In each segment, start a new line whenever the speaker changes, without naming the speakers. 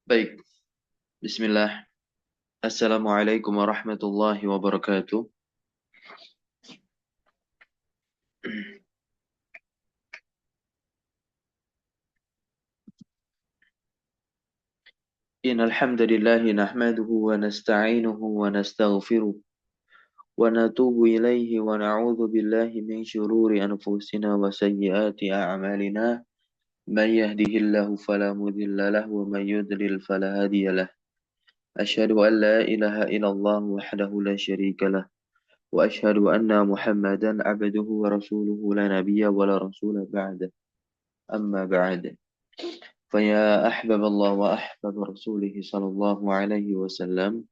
Baik, Bismillah. Assalamualaikum warahmatullahi wabarakatuh. Innal hamdalillah nahmaduhu wa nasta'inuhu wa nastaghfiruh wa natubu ilayhi wa na'udzu billahi min shururi anfusina wa sayyiati a'malina. Man yahdihillahu fala mudilla lahu wa man yudlil fala hadiya lahu. Asyhadu an la ilaha illallah wahdahu la syarika lah wa asyhadu anna Muhammadan 'abduhu wa rasuluhu la nabiyya wa la rasula ba'da. Amma ba'd. فيا أحباب الله وأحباب رسوله صلى الله عليه وسلم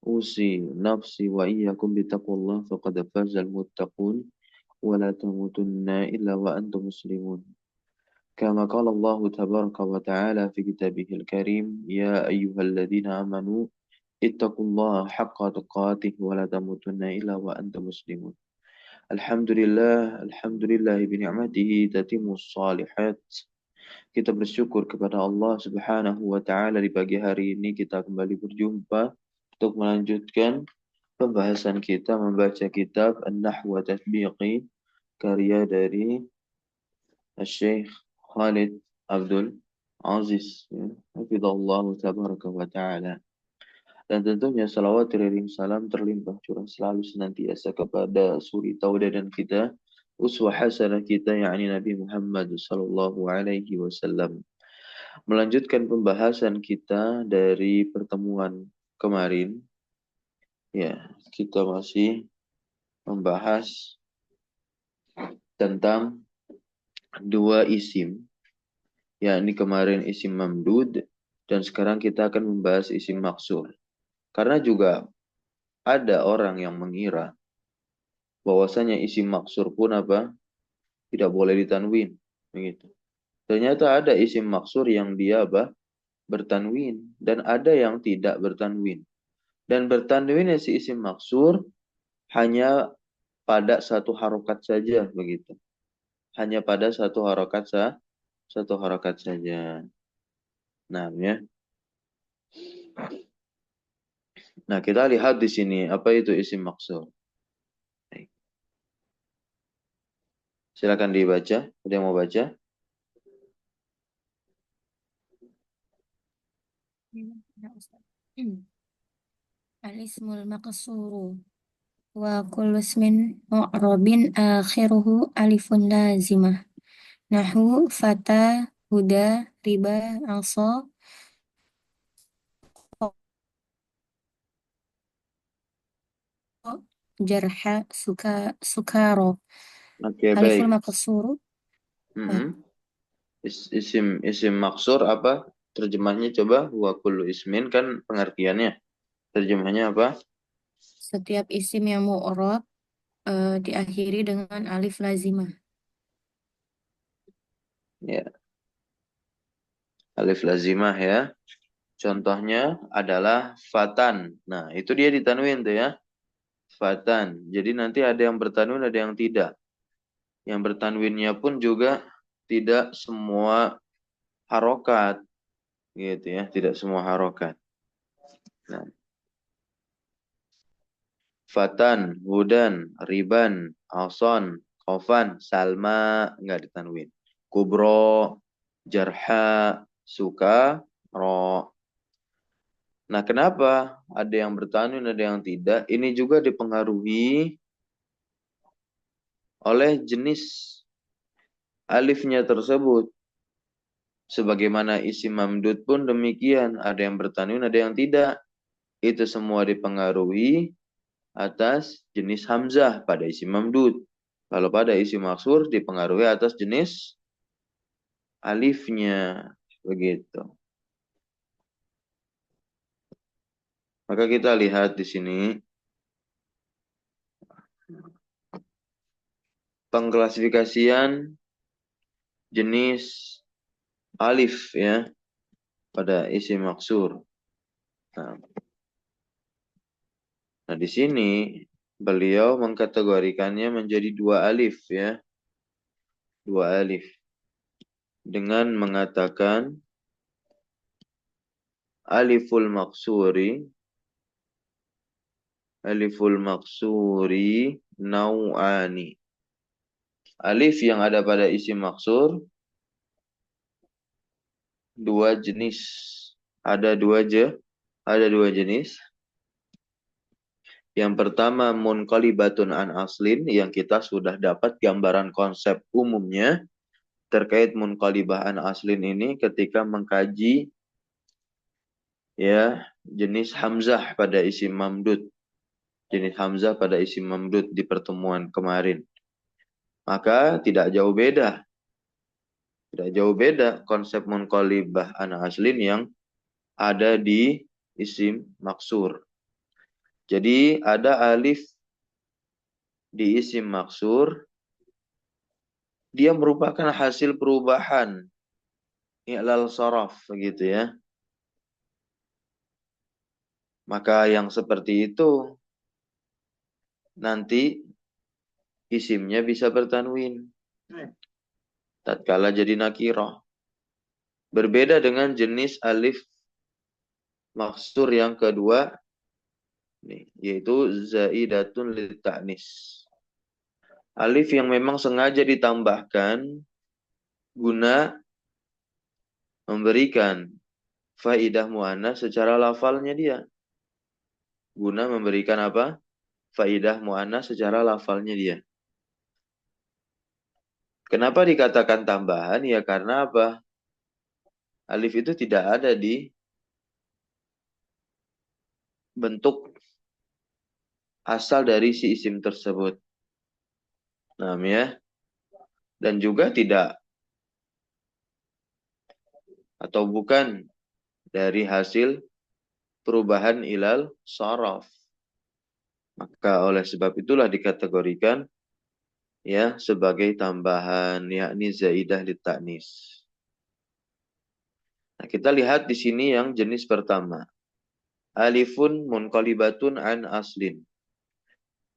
أوصي نفسي وإياكم بتقوى الله فقد فاز المتقون ولا تموتن إلا وأنتم مسلمون كما قال الله تبارك وتعالى في كتابه الكريم يا أيها الذين آمنوا اتقوا الله حق تقاته ولا تموتن إلا وأنتم مسلمون. Alhamdulillah bini'matihi tatimmus salihat. Kita bersyukur kepada Allah Subhanahu wa taala di pagi hari ini kita kembali berjumpa untuk melanjutkan pembahasan kita membaca kitab An-Nahwu wa Tatbiqi karya dari Syekh Khalid Abdul Aziz, hafizallah tabaraka wa taala. Dan tentunya salawat dan salam terlimpah curah selalu senantiasa kepada suri tauladan kita, uswah hasanah kita, yakni Nabi Muhammad sallallahu alaihi wasallam. Melanjutkan pembahasan kita dari pertemuan kemarin, ya, kita masih membahas tentang dua isim, yakni kemarin isim mamdud dan sekarang kita akan membahas isim maksur. Karena juga ada orang yang mengira bahwasanya isim maksur pun tidak boleh ditanwin, begitu. Ternyata ada isim maksur yang dia bertanwin dan ada yang tidak bertanwin. Dan bertanwinnya si isim maksur hanya pada satu harokat saja, begitu. Hanya pada satu harokat saja. Nah, ya. Nah, kita lihat di sini apa itu isim maksur. Baik. Silakan dibaca. Ada yang mau baca?
Ya, Ustaz. Al-ismul maqsuru wa kullu ismin mu'rabin akhiruhu alifun lazimah. Nahu fata, huda, riba, asa, jarha, sukaro.
Oke,
Aliful
baik.
maqsuru.
Isim maksur apa? Terjemahnya coba. Wa kullu ismin kan pengertiannya. Terjemahnya apa?
Setiap isim yang mu'rab diakhiri dengan alif lazimah.
Ya, alif lazimah ya. Contohnya adalah fatan. Nah, itu dia ditanwin tuh ya. Fatan. Jadi nanti ada yang bertanwin, ada yang tidak. Yang bertanwinnya pun juga tidak semua harokat. Gitu ya, tidak semua harokat. Nah, fatan, hudan, riban, ason, kofan, salma, nggak ditanwin. Kubro, jarha, suka, ro. Nah, kenapa ada yang bertanwin, ada yang tidak? Ini juga dipengaruhi oleh jenis alifnya tersebut. Sebagaimana isim mamdud pun demikian. Ada yang bertanwin, ada yang tidak. Itu semua dipengaruhi atas jenis hamzah pada isim mamdud. Kalau pada isim maksur dipengaruhi atas jenis alifnya. Begitu. Maka kita lihat di sini pengklasifikasian jenis alif ya pada isim maksur. Nah, di sini beliau mengkategorikannya menjadi dua alif ya. Dua alif. Dengan mengatakan aliful maksuri nau'ani. Alif yang ada pada isim maksur dua jenis. Ada dua jenis. Yang pertama munqalibatun an aslin, yang kita sudah dapat gambaran konsep umumnya terkait munqalibah an aslin ini ketika mengkaji ya jenis hamzah pada isim mamdud. Jenis hamzah pada isim mamdud di pertemuan kemarin. Maka tidak jauh beda. Tidak jauh beda konsep munqalibah an aslin yang ada di isim maksur. Jadi ada alif di isim maksur, dia merupakan hasil perubahan i'lal sharaf begitu ya. Maka yang seperti itu nanti isimnya bisa bertanwin tatkala jadi nakirah. Berbeda dengan jenis alif maksur yang kedua nih, yaitu zaidatun lit ta'nis. Alif yang memang sengaja ditambahkan guna memberikan faidah muannas secara lafalnya dia. Guna memberikan apa? Faidah muannas secara lafalnya dia. Kenapa dikatakan tambahan? Ya karena apa? Alif itu tidak ada di bentuk asal dari si isim tersebut. Nah, ya. Dan juga tidak atau bukan dari hasil perubahan ilal sharaf. Maka oleh sebab itulah dikategorikan ya sebagai tambahan yakni zaidah lit ta'nis. Nah, kita lihat di sini yang jenis pertama. Alifun munqalibatun an aslin.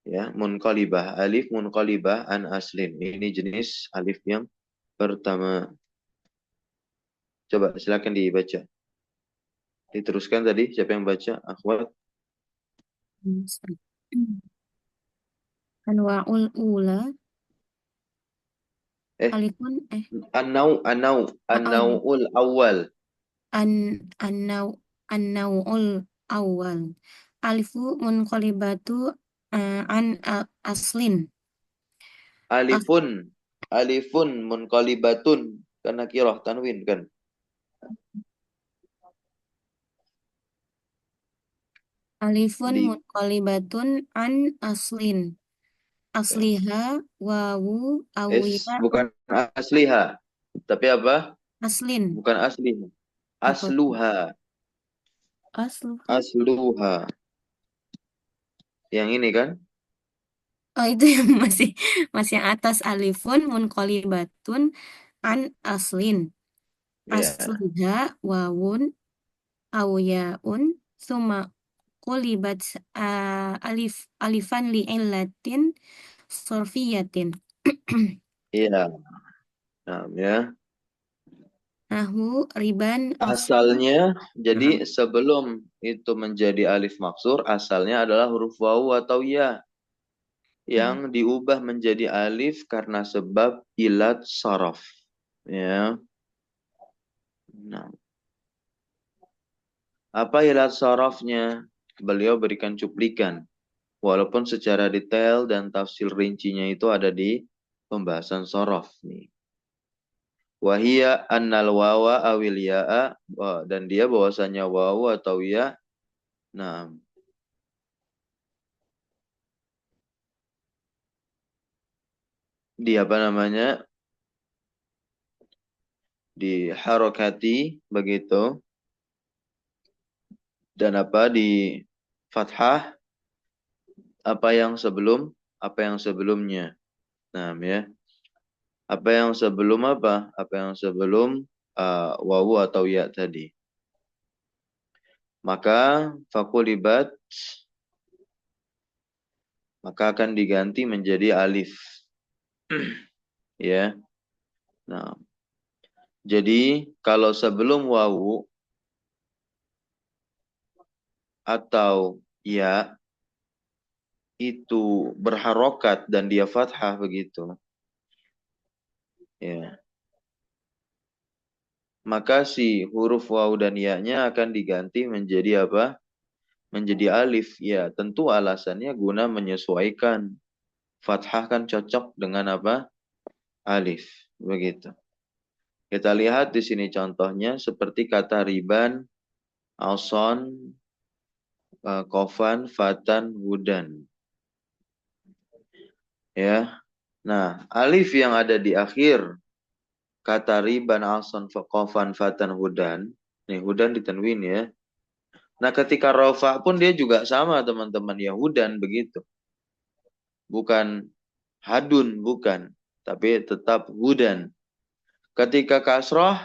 Ya, munqalibah, alif munqalibah an aslin. Ini jenis alif yang pertama. Coba silakan dibaca. Diteruskan tadi siapa yang baca? Akhwat.
Anwa'ul ula
Eh,
alifun oh,
an-nau'ul awal.
an annau annau'ul awal alifu munqalibatu an aslin
Alifun, alifun munqalibatun karena kirah tanwin kan.
alifun
Di
munqalibatun an aslin asliha wawu awya
bukan asliha, tapi apa?
aslin
Bukan asli.
apa tuh
Asluha,
asluha
asluha. Yang ini kan?
oh itu yang masih masih yang atas alifun munqalibatun an aslin
Ya,
asliha wawun awyaun summa qulibat alifan li illatin sorfiyatin
iya. Nah, ya.
nahu riban asli
Asalnya, jadi
nah,
sebelum itu menjadi alif maksur, asalnya adalah huruf wawu atau ya yang
hmm.
diubah menjadi alif karena sebab ilat saraf. Ya. Nah, apa ilat sarafnya? Beliau berikan cuplikan. Walaupun secara detail dan tafsir rincinya itu ada di pembahasan saraf nih. Wahia annal wawa awil ya'a, dan dia bahwasanya wawu atau ya. Nah, di apa namanya? Di harokati begitu, dan apa di fathah apa yang sebelumnya. Nah, ya. Apa yang sebelum wawu atau ya tadi. Maka fakulibat maka akan diganti menjadi alif. Ya. Nah, jadi kalau sebelum wawu atau ya itu berharokat dan dia fathah begitu, ya, maka si huruf waw dan ya-nya akan diganti menjadi apa? Menjadi alif. Ya, tentu alasannya guna menyesuaikan. Fathah kan cocok dengan apa? Alif. Begitu. Kita lihat di sini contohnya seperti kata riban, alson, kofan, fatan, hudan. Ya. Nah, alif yang ada di akhir kata riban, alson, kofan, fatan, hudan. Nih, hudan ditanwin ya. Nah, ketika rofa pun dia juga sama teman-teman. Ya, hudan begitu. Bukan hadun, bukan. Tapi tetap hudan. Ketika kasroh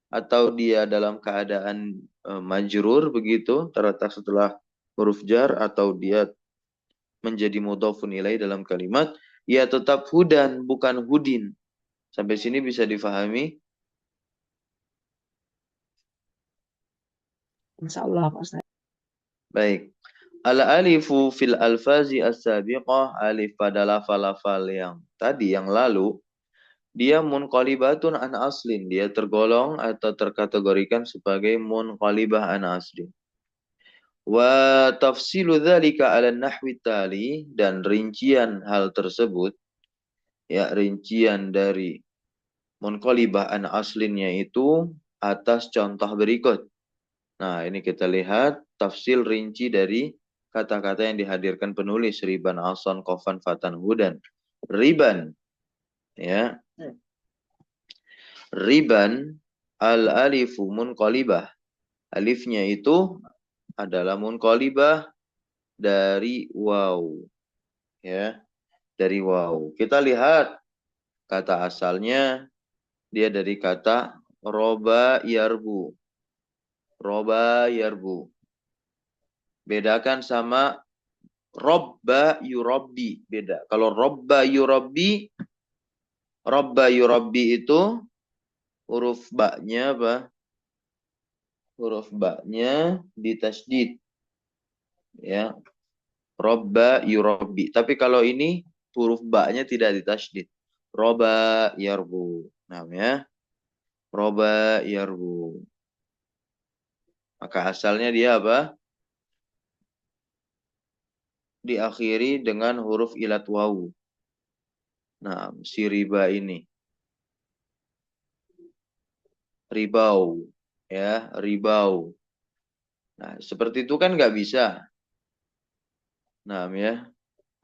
atau dia dalam keadaan majrur begitu, terletak setelah huruf jar atau dia menjadi mudhofun ilaih dalam kalimat, ya tetap hudan, bukan hudin. Sampai sini bisa difahami?
Insya Allah, Pak Ustaz.
Baik. Al-alifu fil alfazi as-sabiqah, alif pada lafal-lafal yang tadi, yang lalu, dia munqalibatun an aslin. Dia tergolong atau terkategorikan sebagai munqalibah an aslin. Wa tafsilu dzalika 'ala nahwi tali, dan rincian hal tersebut, ya rincian dari munqalibah an aslinnya itu atas contoh berikut. Nah, ini kita lihat tafsil rinci dari kata-kata yang dihadirkan penulis, riban, alson, kofan, fatan, hudan. Riban, ya. Riban al-alifu munqalibah. Alifnya itu adalah munqalibah dari waw, ya, dari waw. Kita lihat kata asalnya, dia dari kata roba yarbu. Roba yarbu. Bedakan sama robba yurabbi, beda. Kalau robba yurabbi itu huruf ba-nya apa? Huruf ba-nya ditasydid, ya. Robba yurabbi. Tapi kalau ini huruf ba-nya tidak ditasydid. Roba yarbu. Namanya roba yarbu. Maka asalnya dia apa? Diakhiri dengan huruf ilat wawu. Nah, si riba ini. Ribau. Ya, ribau. Nah, seperti itu kan nggak bisa. Nah, ya.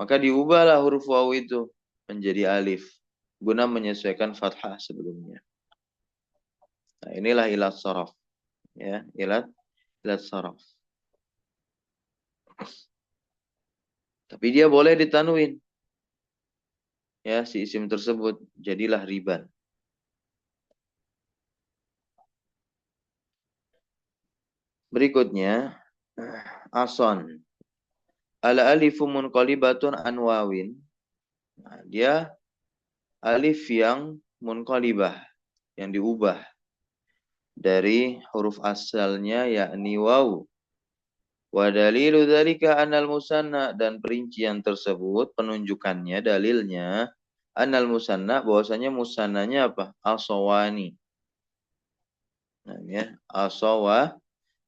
Maka diubahlah huruf wawu itu menjadi alif. Guna menyesuaikan fathah sebelumnya. Nah, inilah ilat sorof. Ya, ilat sorof. Tapi dia boleh ditanwin. Ya, si isim tersebut jadilah riban. Berikutnya, ason. Al-alifu munqalibatun an wawin. Nah, dia alif yang munqalibah, yang diubah dari huruf asalnya yakni waw. Wa dalilu dzalika anal musanna, dan perincian tersebut penunjukannya, dalilnya anal musanna, bahwasanya musannanya apa? Asawani. Nah, ya,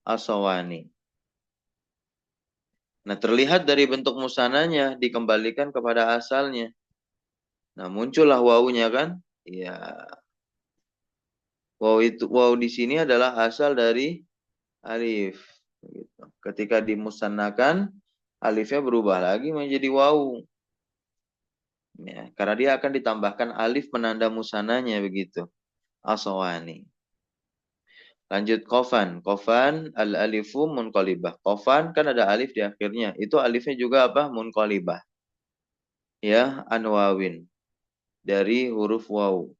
asawani. Nah, terlihat dari bentuk musananya dikembalikan kepada asalnya. Nah, muncullah wawunya kan? Ya. Waw di sini adalah asal dari alif. Gitu. Ketika dimusannakan, alifnya berubah lagi menjadi waw. Ya, karena dia akan ditambahkan alif penanda musananya begitu. Asawani. Lanjut kofan. Kofan al-alifu munqalibah. Kofan kan ada alif di akhirnya. Itu alifnya juga apa? Munqalibah. Ya, anwawin. Dari huruf waw.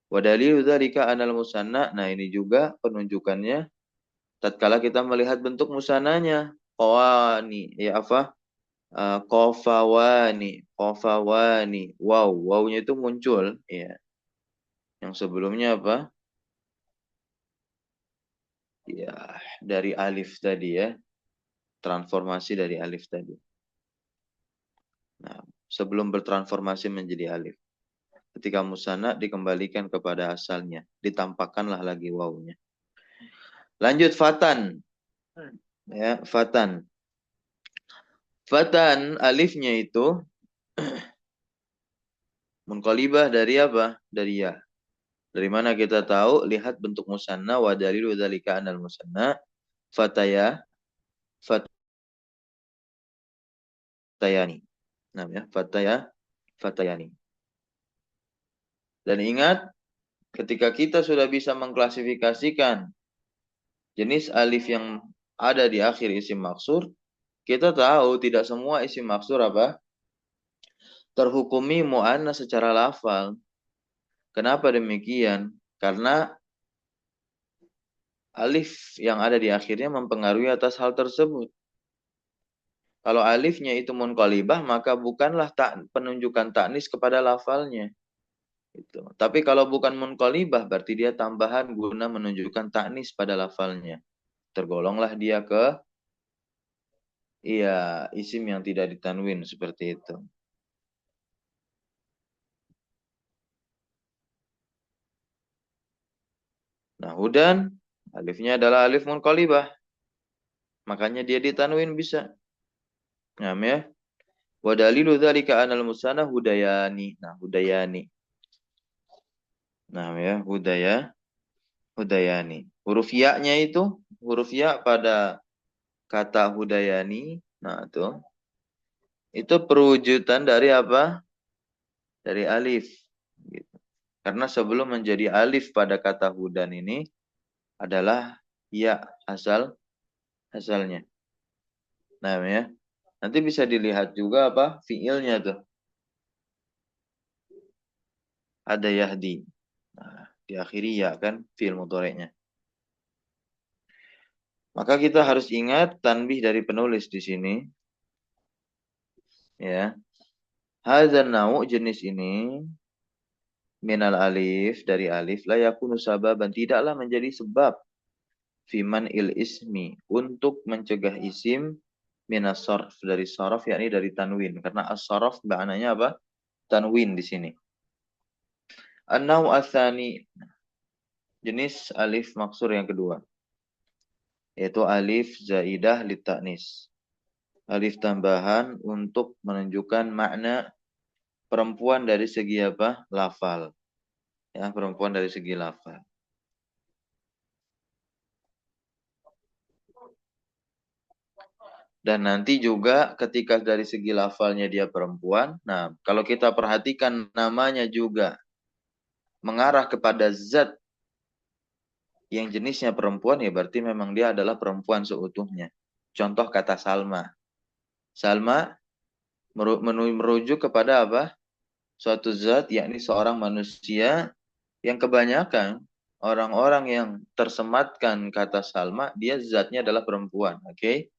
Wadalilu dzalika anal musanna. Nah, ini juga penunjukannya tatkala kita melihat bentuk musananya. Qawani, ya apa? Qafawani, qafawani. Wow, wawnya itu muncul, ya. Yang sebelumnya apa? Ya, dari alif tadi ya. transformasi dari alif tadi. Nah, sebelum bertransformasi menjadi alif. Ketika musanna dikembalikan kepada asalnya, ditampakkanlah lagi wawunya. Lanjut fatan. Ya, fatan. Fatan alifnya itu munqalibah dari apa? Dari ya. Dari mana kita tahu? Lihat bentuk musanna wa dalilu dzalika anal musanna fataya fatayani. Namanya fatayani. Dan ingat, ketika kita sudah bisa mengklasifikasikan jenis alif yang ada di akhir isim maksur, kita tahu tidak semua isim maksur apa? Terhukumi mu'annas secara lafal. Kenapa demikian? Karena alif yang ada di akhirnya mempengaruhi atas hal tersebut. Kalau alifnya itu munqalibah, maka bukanlah penunjukan taknis kepada lafalnya. Gitu. Tapi kalau bukan munqalibah, berarti dia tambahan guna menunjukkan taknis pada lafalnya. Tergolonglah dia ke isim yang tidak ditanwin seperti itu. Nah, hudan alifnya adalah alif munqalibah. Makanya dia ditanwin bisa. Nah, ya. Wa dalilu dzalika anal musanna hudayani. Nah, hudayani. Nah, ya, hudayani. Huruf ya-nya itu huruf ya pada kata hudayani. Nah, itu perwujudan dari apa? Dari alif. Gitu. Karena sebelum menjadi alif pada kata hudan ini adalah ya asalnya. Nah, ya. Nanti bisa dilihat juga apa fiilnya tuh. Ada yahdi. Nah, diakhiri ya kan fiil mudhari'nya. Maka kita harus ingat tanbih dari penulis di sini. Ya. Hadzal nau' jenis ini minal alif dari alif la yakunu sababan tidaklah menjadi sebab fiman il ismi untuk mencegah isim minas sarf dari sarf yakni dari tanwin karena as-sarf maknanya apa? Tanwin di sini. An-nau' ats-tsani jenis alif maksur yang kedua yaitu alif zaidah litaknis. Alif tambahan untuk menunjukkan makna perempuan dari segi apa? Lafal. Ya, perempuan dari segi lafal. Dan nanti juga ketika dari segi lafalnya dia perempuan, nah kalau kita perhatikan namanya juga mengarah kepada zat yang jenisnya perempuan, ya berarti memang dia adalah perempuan seutuhnya. Contoh kata Salma. Salma merujuk kepada apa? Suatu zat, yakni seorang manusia yang kebanyakan orang-orang yang tersematkan kata Salma, dia zatnya adalah perempuan. Oke?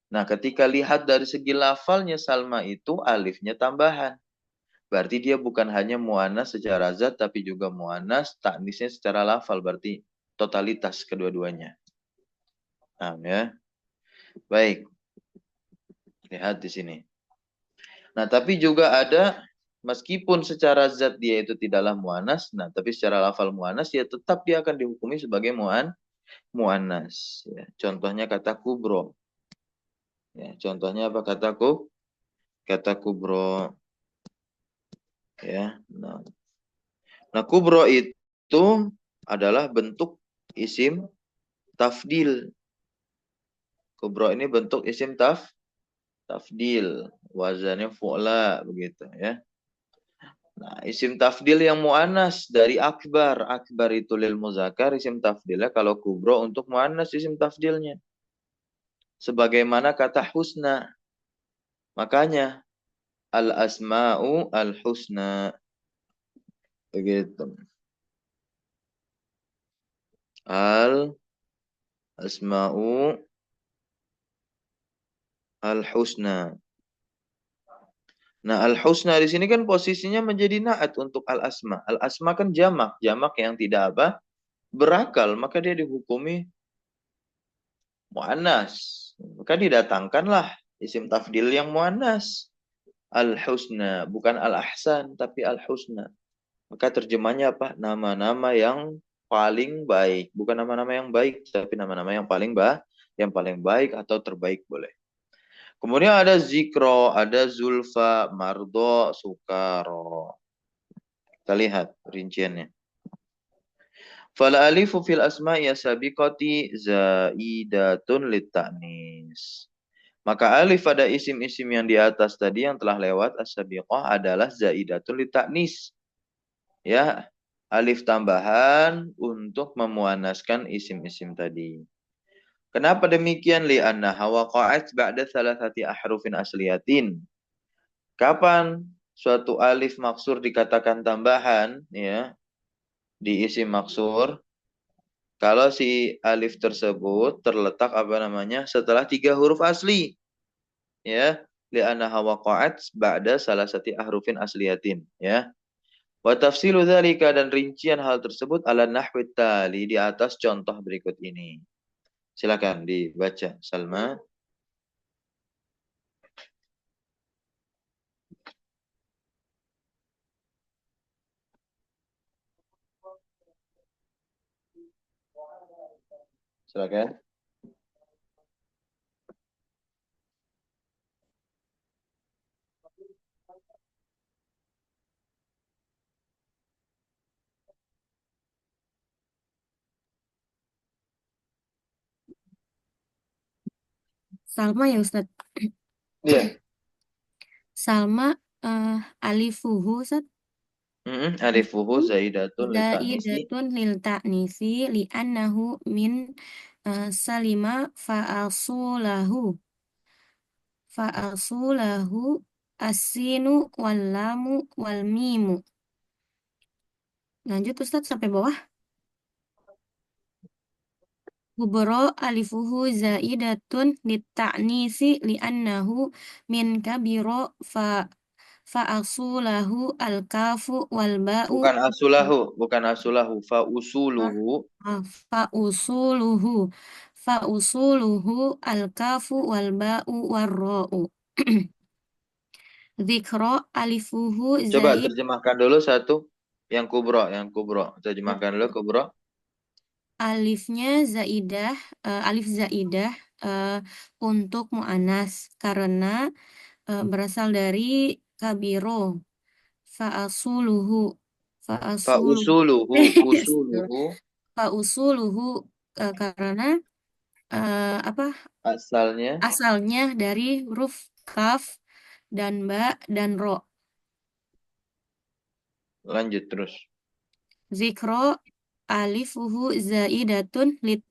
Nah, ketika lihat dari segi lafalnya Salma itu alifnya tambahan. Berarti dia bukan hanya mu'annas secara zat, tapi juga mu'annas taknisnya secara lafal. Berarti totalitas kedua-duanya. Nah, ya. Baik. Lihat di sini. Nah, tapi juga ada, meskipun secara zat dia itu tidaklah mu'annas, nah, tapi secara lafal mu'annas, ya tetap dia akan dihukumi sebagai mu'annas. Ya. Contohnya kata kubro. Ya, contohnya apa kataku? Kata kubro. Ya, nah kubro itu adalah bentuk isim tafdil. Kubro ini bentuk isim tafdil. Wazannya fu'la begitu ya. Nah, isim tafdil yang mu'annas dari akbar. Akbar itu lil muzakkar, isim tafdilnya. Kalau kubro untuk mu'annas isim tafdilnya. Sebagaimana kata husna. Makanya al-asma'u al-husna. Begitu. Al-asma'u al-husna. Nah, al-husna di sini kan posisinya menjadi naat untuk al-asma. Al-asma kan jamak, jamak yang tidak apa? Berakal, maka dia dihukumi muannas. Maka didatangkanlah isim tafdil yang muannas. Al-husna, bukan al-ahsan, tapi al-husna. Maka terjemahnya apa? Nama-nama yang paling baik. Bukan nama-nama yang baik, tapi nama-nama yang yang paling baik atau terbaik boleh. Kemudian ada zikro, ada zulfa, mardo, sukaro. Kita lihat rinciannya. Fal alifu fil asma'i sabiqati zaidatun litta'nis. Maka alif pada isim-isim yang di atas tadi yang telah lewat as-sabiqah adalah zaidatun litta'nis. Ya, alif tambahan untuk memuannaskan isim-isim tadi. Kenapa demikian? Li'anna waqa'at ba'da thalathati ahrufin asliyatin. Kapan suatu alif maksur dikatakan tambahan ya di isim maksur? Kalau si alif tersebut terletak apa namanya setelah 3 huruf asli, ya, li'anna waqa'at ba'da salasati ahrufin asliyatin, ya. Wa tafsilu dzalika dan rincian hal tersebut ala nahwi tali di atas contoh berikut ini. Silakan dibaca Salma. Silakan.
Salma ya Ustaz.
Iya.
Salma alifuhu Ustaz.
Alifuhu zaidatun litanisi.
Zaidatun lil ta'nisi li'annahu min salima fa'asulahu as-sinu wal lamu wal mimu. Lanjut Ustaz sampai bawah. Kubro alifuhu zaidatun lit ta'nisi li'annahu min kabiro fa'asulahu al-kafu wal ba'u
Bukan asulahu, fa usuluhu.
Fa'usuluhu al-kafu wal ba'u warra'u. Dzikra alifuhu
Coba
zaid
terjemahkan dulu satu yang kubro. Terjemahkan dulu kubro.
alifnya zaidah alif zaidah eh, untuk muannas karena berasal dari kabiro fa'asuluhu
Fa
fa'asuluhu
usuluhu, usuluhu
fa'usuluhu karena apa
asalnya.
asalnya dari huruf kaf dan ba dan ro.
Lanjut terus.
Zikro alifuhu zaidatun lit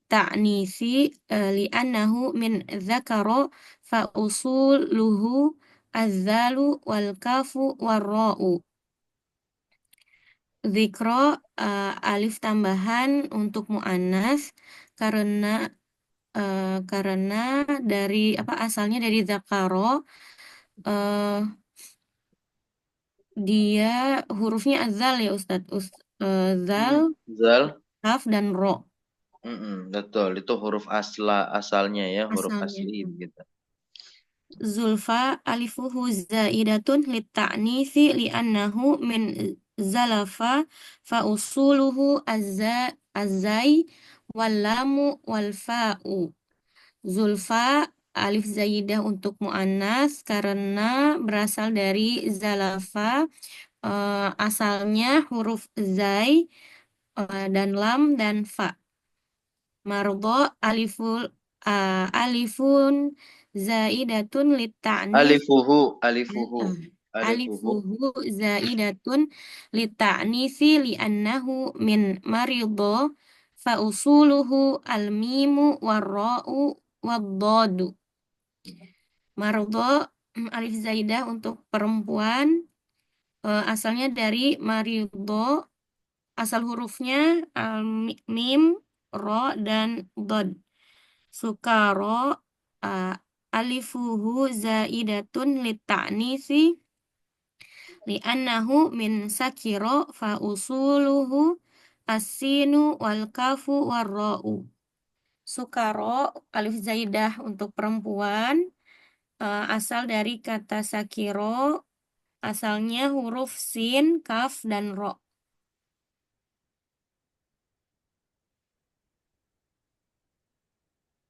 ta'nisi li'annahu min dzakaro fa usuluhu azzalu wal kafu warra'u. Zikro alif tambahan untuk muannas karena dari apa asalnya dari zakaro eh, dia hurufnya azal ya Ustadz. Zal,
Zal.
kaf dan ro
Betul, itu huruf asalnya ya, huruf
asalnya.
asli gitu.
Zulfa alifuhu zaidatun litta'nisi li'annahu min zalafa fa usuluhu azai wal lamu wal fa'u. Zulfa alif zaidah untuk muannas karena berasal dari zalafa asalnya huruf zai dan lam dan fa. Mardo alifun zaidatun litta'nis
Alifuhu, alifuhu, alifuhu.
alifuhu zaidatun litta'nisi li'annahu min marido fa usuluhu al-mimu warra'u waddadu. Mardo alif zaidah untuk perempuan asalnya dari marido. Asal hurufnya mim, ro, dan dod. Sukaro alifuhu zaidatun litta'nisi li'annahu min sakiro fa usuluhu as-sinu wal kafu warra'u. Sukaro, alif zaidah untuk perempuan, asal dari kata sakiro, asalnya huruf sin, kaf, dan ro.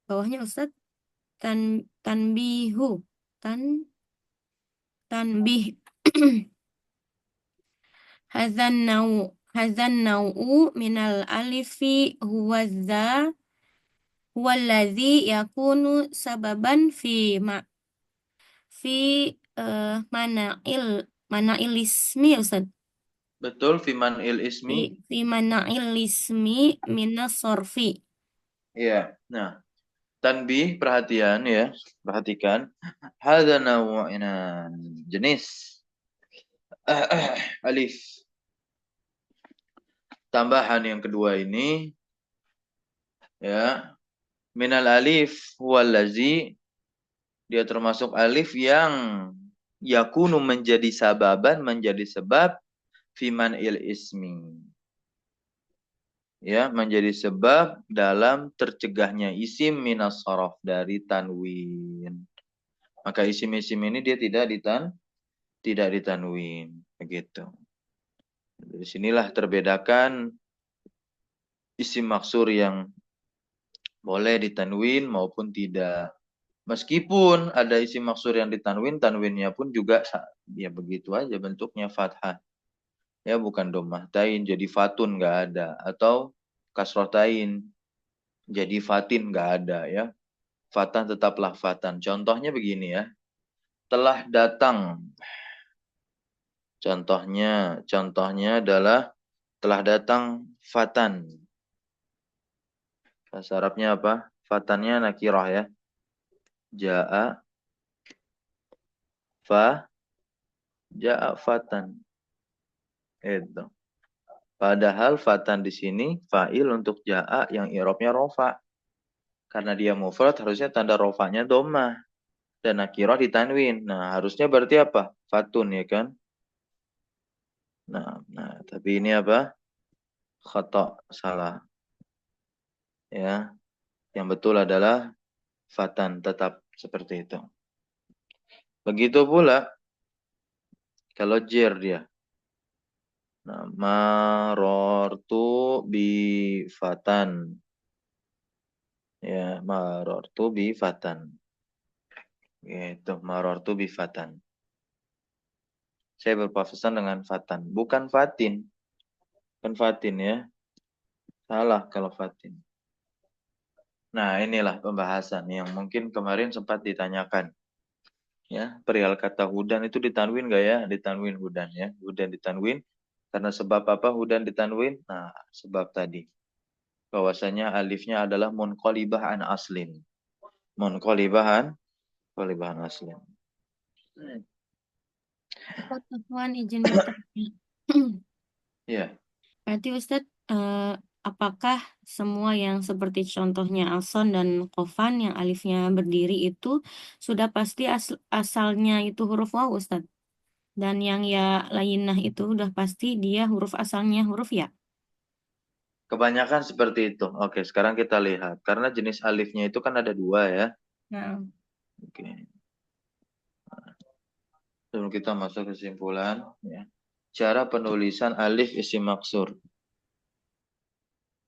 Bawahnya Ustadz, tanbihu, tan, tanbih. Hadzan nau'u minal alifi huwallazi yakunu sababan fi mana'il ismi ya Ustaz.
Betul, fiman il ismi.
Fi mana'il ismi minas sorfi.
Ya. Nah, tanbih, perhatian ya. Perhatikan. Hadza naw'ina jenis alif. Tambahan yang kedua ini ya. Minal alif huwallazi, dia termasuk alif yang yakunu menjadi sababan, menjadi sebab fiman il ismi. Ya, menjadi sebab dalam tercegahnya isim minas sorof dari tanwin. Maka isim-isim ini dia tidak ditanwin, begitu. Dari sinilah terbedakan isim maksur yang boleh ditanwin maupun tidak. Meskipun ada isim maksur yang ditanwin, tanwinnya pun juga ya begitu aja bentuknya fathah. Ya bukan domah tain jadi fatun nggak ada, atau kasroh tain jadi fatin nggak ada ya. Fatan tetaplah fatan. Contohnya begini ya. Telah datang. Contohnya adalah telah datang fatan. Bahasa Arabnya apa? Fatannya nakirah ya. Ja'a fa ja'a fatan. Itu. Padahal fatan di sini fa'il untuk ja'a yang i'rabnya rofa. Karena dia mufrad harusnya tanda rofanya domah. Dan nakirah ditanwin. Nah, harusnya berarti apa? Fatun ya kan? Nah, tapi ini apa? Khata, salah. Ya, yang betul adalah fatan, tetap seperti itu. Begitu pula kalau jer dia. Nah, marortu bi fatan. Ya, marortu bi fatan. Gitu, marortu bi fatan. Saya berpapasan dengan fatan, bukan fatin. Kan fatin ya. Salah kalau fatin. Nah, inilah pembahasan yang mungkin kemarin sempat ditanyakan. Ya, perihal kata hudan itu ditanwin gak ya? Ditanwin hudan ya. Hudan ditanwin. Karena sebab apa hudan ditanwin? Nah, sebab tadi. Bahwasanya alifnya adalah munqalibah an aslin. Munqalibahan, qalibahan aslin.
Ustaz Afwan izin bertanya.
Ya,
Berarti Ustadz, apakah semua yang seperti contohnya Alson dan Kofan yang alifnya berdiri itu sudah pasti asalnya itu huruf waw Ustadz? Dan yang ya lainah itu udah pasti dia huruf asalnya huruf ya?
kebanyakan seperti itu. Oke, sekarang kita lihat. Karena jenis alifnya itu kan ada dua ya.
Nah,
Oke. Sebelum kita masuk kesimpulan, ya. Cara penulisan alif isim maksur.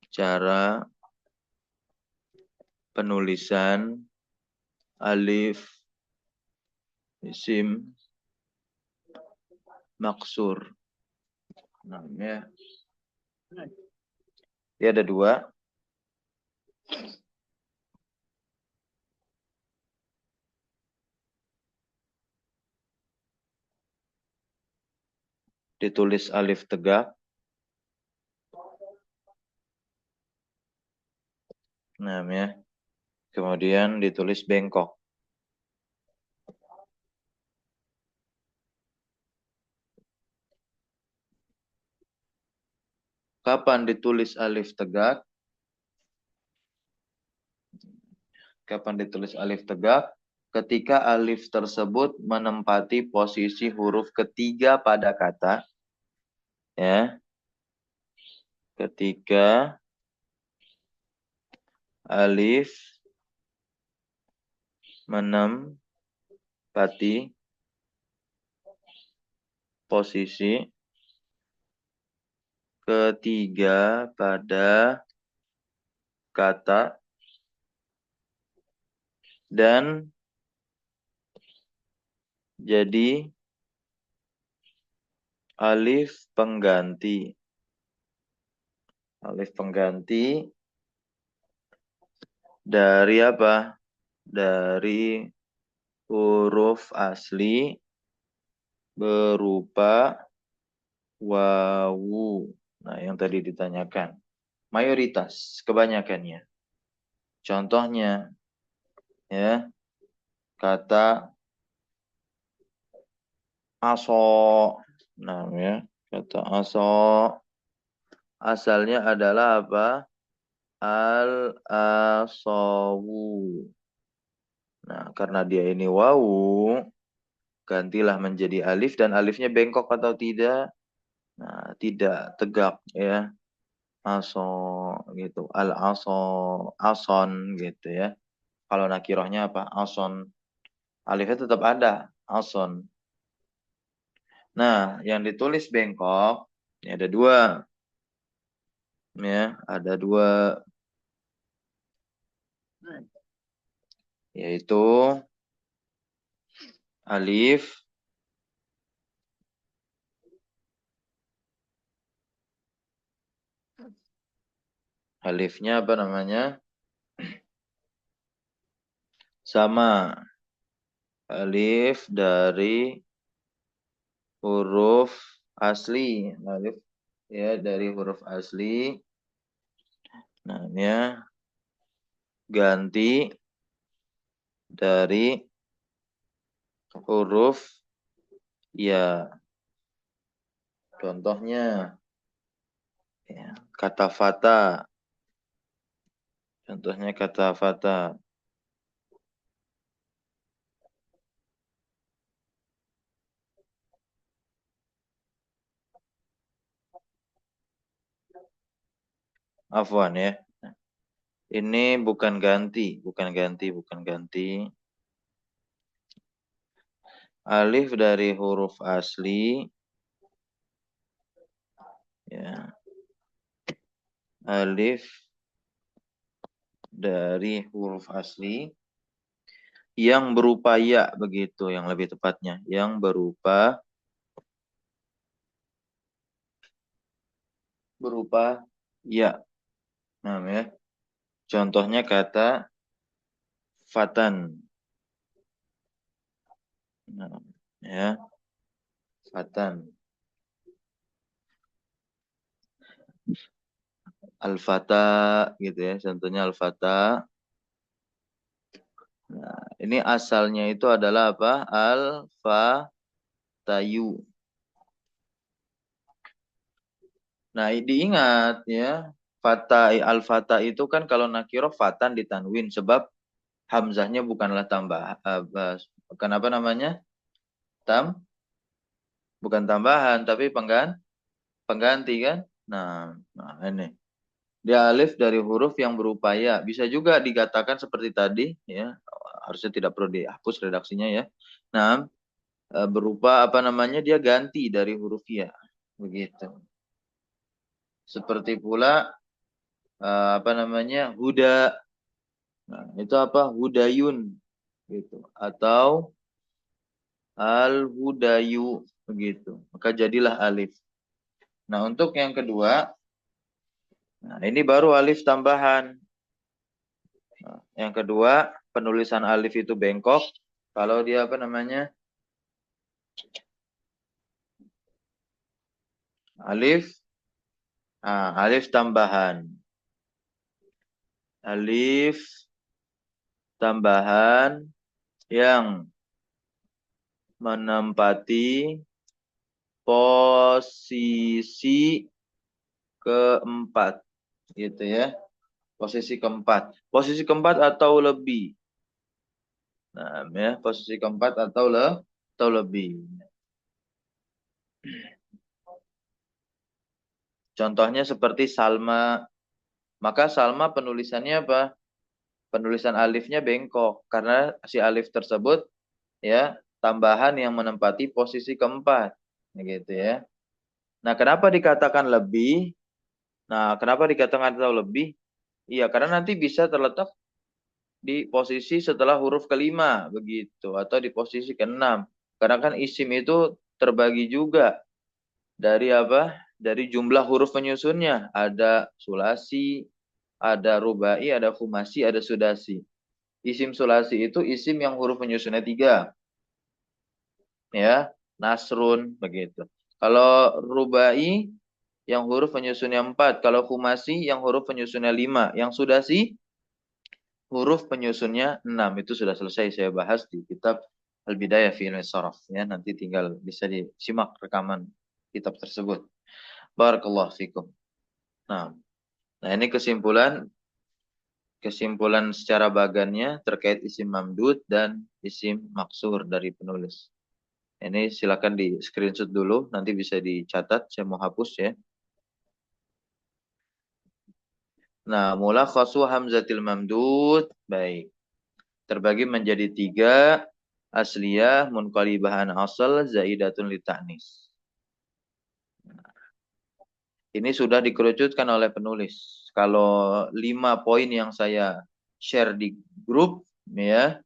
Cara penulisan alif isim maksur. Nah, ya. Dia ada dua. Ditulis alif tegak. Nah, ya. Kemudian ditulis bengkok. Kapan ditulis alif tegak? Kapan ditulis alif tegak? Ketika alif tersebut menempati posisi huruf ketiga pada kata, ya. Ketika Alif menempati posisi ketiga pada kata dan jadi alif pengganti. Alif pengganti dari apa? Dari huruf asli berupa wawu. Nah, yang tadi ditanyakan. Mayoritas, kebanyakannya. Contohnya, ya, kata aso. Nah, ya, kata aso. Asalnya adalah apa? Al-asawu. Nah, karena dia ini wawu, gantilah menjadi alif dan alifnya bengkok atau tidak? Nah, tidak tegak ya. Aso gitu. Al-aso, ason gitu ya. Kalau nakirohnya apa? Ason. Alifnya tetap ada, ason. Nah, yang ditulis bengkok, ini ada dua. Ya, ada dua. Yaitu alif. Alifnya apa namanya? Sama. Alif dari huruf asli. Alif ya dari huruf asli. Namanya ganti dari huruf ya. Contohnya ya, kata fata. Contohnya kata fata. Afwan ya. Ini bukan ganti, bukan ganti, bukan ganti. Alif dari huruf asli ya. Alif dari huruf asli yang berupa ya begitu yang lebih tepatnya, yang berupa ya. Nah, ya. Contohnya kata fatan. Nah, ya, fatan. Al-fata gitu ya, contohnya al-fata. Nah, ini asalnya itu adalah apa? Al-fatayu. Nah, diingat ya, fata al-fata itu kan kalau nakiroh fatan ditanwin sebab hamzahnya bukanlah tambah bukan apa namanya? Tam bukan tambahan tapi pengganti kan? Nah ini. Dia alif dari huruf yang berupaya. Bisa juga dikatakan seperti tadi ya. Harusnya tidak perlu dihapus redaksinya ya. Nah, berupa apa namanya? Dia ganti dari huruf ya. Begitu. Seperti pula apa namanya? Huda. Nah, itu apa? Hudayun gitu. Atau al-hudayu begitu. Maka jadilah alif. Nah, untuk yang kedua, nah ini baru alif tambahan. Nah, yang kedua, penulisan alif itu bengkok. Kalau dia apa namanya? Alif, alif tambahan. Alif tambahan yang menempati posisi keempat. Gitu ya. Posisi keempat. Posisi keempat atau lebih. Nah, ya, posisi keempat atau lebih. Contohnya seperti Salma. Maka Salma penulisannya apa? penulisan alifnya bengkok karena si alif tersebut ya tambahan yang menempati posisi keempat, gitu ya. Nah, kenapa dikatakan lebih? Nah, kenapa dikatakan atau lebih? Iya, karena nanti bisa terletak di posisi setelah huruf kelima begitu atau di posisi keenam. Karena kan isim itu terbagi juga dari apa? Dari jumlah huruf penyusunnya. Ada sulasi, ada rubai, ada khumasi, ada sudasi. Isim sulasi itu isim yang huruf penyusunnya 3. Ya, nasrun begitu. Kalau rubai yang huruf penyusunnya 4. Kalau khumasi yang huruf penyusunnya 5. Yang sudasi huruf penyusunnya 6. Itu sudah selesai saya bahas di kitab Al-Bidayah fi Ilmi Sharaf. Ya, nanti tinggal bisa disimak rekaman kitab tersebut. Barakallahu fikum. Nah, ini kesimpulan secara bagannya terkait isim mamdud dan isim maksur dari penulis. Ini silakan di screenshot dulu, nanti bisa dicatat, saya mau hapus ya. Nah, mulakhasu hamzatil mamdud, baik. Terbagi menjadi 3, asliyah, munqalibah an asal, zaidatun li ta'nis. Ini sudah dikerucutkan oleh penulis. Kalau 5 poin yang saya share di grup, ya,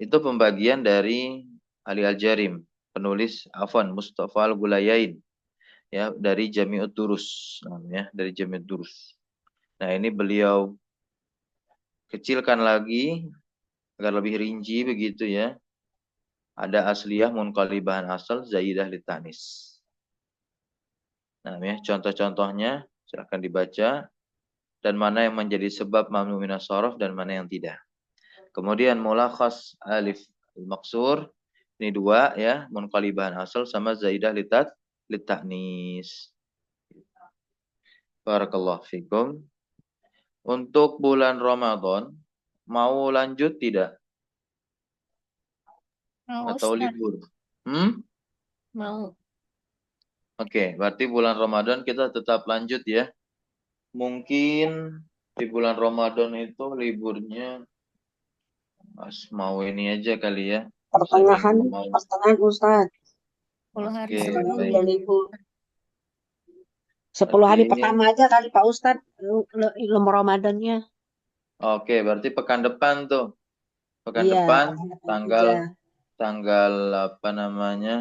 itu pembagian dari Ali Al-Jarim, penulis Afwan Mustafa Al-Gulayain, ya, dari Jami'ud Durus, namanya, dari Jami'ud Durus. Nah, ini beliau kecilkan lagi agar lebih rinci begitu ya. Ada asliyah munqalibahan asal zaidah litanis. Nah, ya, contoh-contohnya silakan dibaca dan mana yang menjadi sebab mamnu minas shorof dan mana yang tidak. Kemudian mulakhas alif al-maksur ini 2 ya, munqalibahan asal sama zaidah litanis. Barakallahu fikum. Untuk bulan Ramadan mau lanjut tidak
Mau
atau
Ustaz,
libur?
mau.
Oke, berarti bulan Ramadan kita tetap lanjut ya. Mungkin di bulan Ramadan itu liburnya mau ini aja kali ya.
Pertengahan,
Seminggu mau.
pertengahan Ustaz.
10 hari
Oke,
Pertengahan
sebelum.
baik.
dia libur. 10
Berarti
hari pertama aja kali Pak Ustaz, ilmu Ramadannya.
oke, berarti pekan depan tuh. Pekan
Iya,
depan
pekan depan
tanggal
aja.
tanggal apa namanya?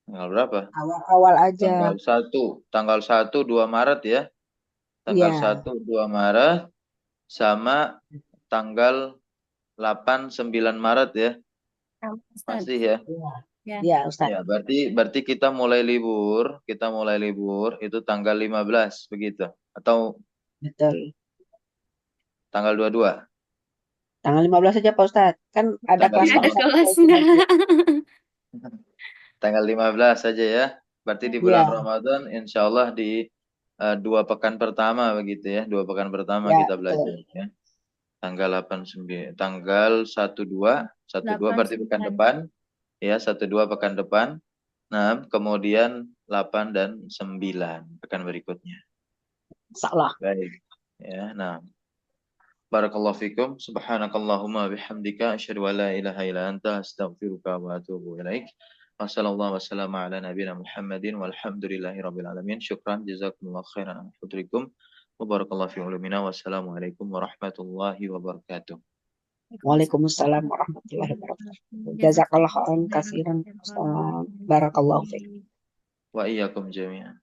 Tanggal berapa?
Awal-awal aja.
Tanggal 1 2 Maret ya. Tanggal
Iya,
1 2 Maret sama tanggal 8 9 Maret ya.
Ustaz.
Masih ya.
iya,
Ya.
iya Ustaz.
Ya, berarti kita mulai libur itu tanggal 15 begitu atau
Betul.
tanggal 22.
Tanggal 15 aja Pak Ustaz. Kan ada
Tanggal
kelas
Nggak
Pak
ada
15.
Ustaz
kelas
itu
nggak?
nanti.
Tanggal 15 saja ya. Berarti di bulan
Iya,
Ramadan insya Allah di 2 pekan pertama begitu ya. 2 pekan pertama
ya
kita
betul.
belajar ya. Tanggal 8 9 tanggal 1 2
8
berarti pekan
9.
depan ya, 1 2 pekan depan. Nah, kemudian 8 dan 9 pekan berikutnya.
Salah.
Baik. Ya, nah. Barakallahu fikum. Subhanakallahumma bihamdika asyhadu an la ilaha illa anta astaghfiruka wa atubu ilaik. Wassallallahu wassalamu ala nabiyina Muhammadin walhamdulillahi rabbil alamin. Syukran jazakumullah khairan ala hudrikum. Wa barakallahu fi ulumina. Wassalamualaikum warahmatullahi wabarakatuh.
Waalaikumsalam warahmatullahi wabarakatuh. Jazakallah khairan kasiran Ustaz. Barakallahu fiik.
Wa iyyakum jami'an.